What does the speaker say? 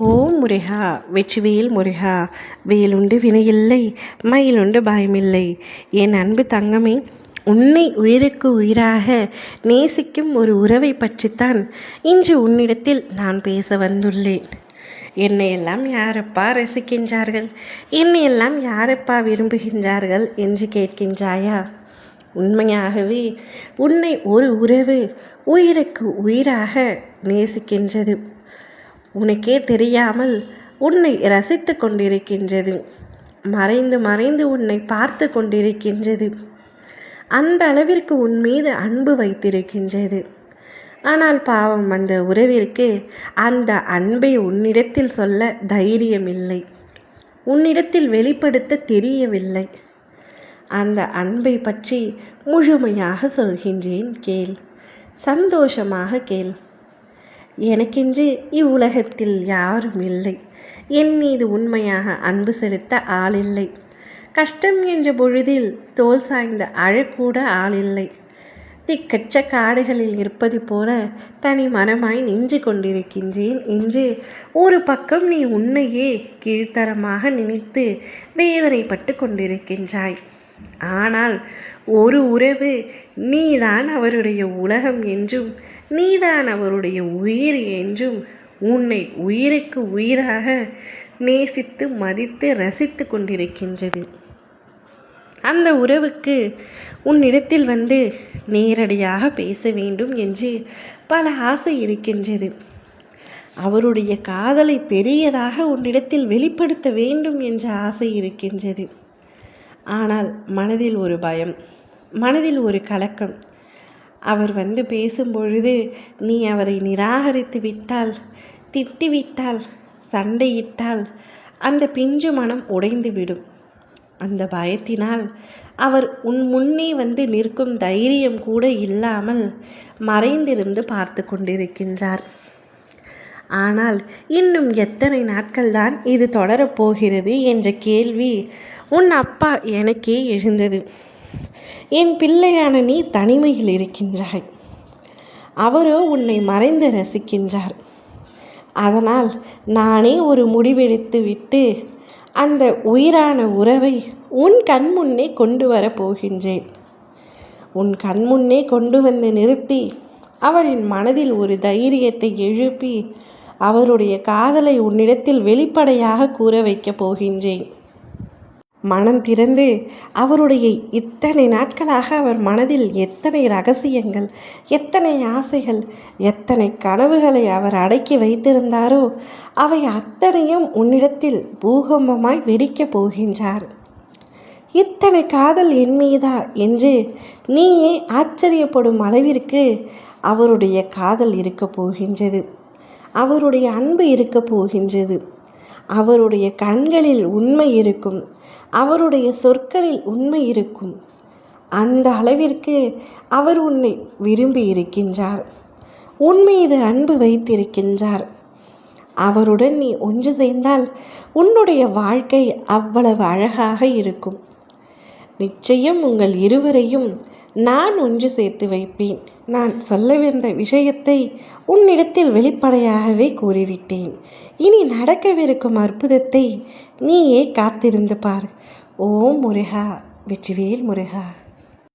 ஓம் முருகா, வெற்றிவேல் முருகா. வேலுண்டு வினையில்லை, மயிலுண்டு பயமில்லை. என் அன்பு தங்கமே, உன்னை உயிருக்கு உயிராக நேசிக்கும் ஒரு உறவை பற்றித்தான் இன்று உன்னிடத்தில் நான் பேச வந்துள்ளேன். என்னையெல்லாம் யாரப்பா ரசிக்கின்றார்கள், என்னையெல்லாம் யாரப்பா விரும்புகின்றார்கள் என்று கேட்கின்றாயா? உண்மையாகவே உன்னை ஒரு உறவு உயிருக்கு உயிராக நேசிக்கின்றது. உனக்கே தெரியாமல் உன்னை ரசித்து கொண்டிருக்கின்றது. மறைந்து மறைந்து உன்னை பார்த்து கொண்டிருக்கின்றது. அந்த அளவிற்கு உன் மீது அன்பு வைத்திருக்கின்றது. ஆனால் பாவம், அந்த உறவிற்கு அந்த அன்பை உன்னிடத்தில் சொல்ல தைரியமில்லை, உன்னிடத்தில் வெளிப்படுத்த தெரியவில்லை. அந்த அன்பை பற்றி முழுமையாக சொல்கின்றேன், கேள். சந்தோஷமாக கேள். எனக்கென்று இவ்வுலகத்தில் யாரும் இல்லை. என் மீது உண்மையாக அன்பு செலுத்த ஆளில்லை. கஷ்டம் என்ற பொழுதில் தோல் சாய்ந்த அழக்கூட ஆளில்லை. திக்கற்ற காடுகளில் இருப்பது போல தனி மனமாய் நின்று கொண்டிருக்கின்றேன் என்று ஒரு பக்கம் நீ உன்னையே கீழ்த்தரமாக நினைத்து வேதனைப்பட்டு கொண்டிருக்கின்றாய். ஆனால் ஒரு உறவு நீதான் அவருடைய உலகம் என்றும் நீதான் அவருடைய உயிர் என்றும் உன்னை உயிருக்கு உயிராக நேசித்து மதித்து ரசித்து கொண்டிருக்கின்றது. அந்த உறவுக்கு உன்னிடத்தில் வந்து நேரடியாக பேச வேண்டும் என்று பல ஆசை இருக்கின்றது. அவருடைய காதலை பெரியதாக உன்னிடத்தில் வெளிப்படுத்த வேண்டும் என்ற ஆசை இருக்கின்றது. ஆனால் மனதில் ஒரு பயம், மனதில் ஒரு கலக்கம். அவர் வந்து பேசும்பொழுது நீ அவரை நிராகரித்து விட்டால், திட்டிவிட்டால், சண்டையிட்டால் அந்த பிஞ்சு மனம் உடைந்துவிடும். அந்த பயத்தினால் அவர் உன் முன்னே வந்து நிற்கும் தைரியம் கூட இல்லாமல் மறைந்திருந்து பார்த்து கொண்டிருக்கின்றார். ஆனால் இன்னும் எத்தனை நாட்கள்தான் இது தொடரப்போகிறது என்ற கேள்வி உன் அப்பா எனக்கே எழுந்தது. என் பிள்ளையான நீ தனிமையில் இருக்கின்றாய், அவரோ உன்னை மறைந்து ரசிக்கின்றார். அதனால் நானே ஒரு முடிவெடுத்து விட்டு அந்த உயிரான உறவை உன் கண்முன்னே கொண்டு வரப் போகின்றேன். உன் கண்முன்னே கொண்டு வந்து நிறுத்தி அவரின் மனதில் ஒரு தைரியத்தை எழுப்பி அவருடைய காதலை உன்னிடத்தில் வெளிப்படையாக கூற வைக்கப் போகின்றேன். மனம் திறந்து அவருடைய இத்தனை நாட்களாக அவர் மனதில் எத்தனை ரகசியங்கள், எத்தனை ஆசைகள், எத்தனை கனவுகளை அவர் அடக்கி வைத்திருந்தாரோ அவை அத்தனையும் உன்னிடத்தில் பூகம்பமாய் வெடிக்கப் போகின்றார். இத்தனை காதல் என் மீதா என்று நீயே ஆச்சரியப்படும் அளவிற்கு அவருடைய காதல் இருக்க போகின்றது. அவருடைய அன்பு இருக்க போகின்றது. அவருடைய கண்களில் உண்மை இருக்கும், அவருடைய சொற்களில் உண்மை இருக்கும். அந்த அளவிற்கு அவர் உன்னை விரும்பி இருக்கின்றார், உன் மீது அன்பு வைத்திருக்கின்றார். அவருடன் நீ ஒன்று சேர்ந்தால் உன்னுடைய வாழ்க்கை அவ்வளவு அழகாக இருக்கும். நிச்சயம் உங்கள் இருவரையும் நான் ஒன்று சேர்த்து வைப்பேன். நான் சொல்ல வந்த விஷயத்தை உன்னிடத்தில் வெளிப்படையாகவே கூறிவிட்டேன். இனி நடக்கவிருக்கும் அற்புதத்தை நீயே காத்திருந்து பார். ஓம் முருகா, வெற்றிவேல் முருகா.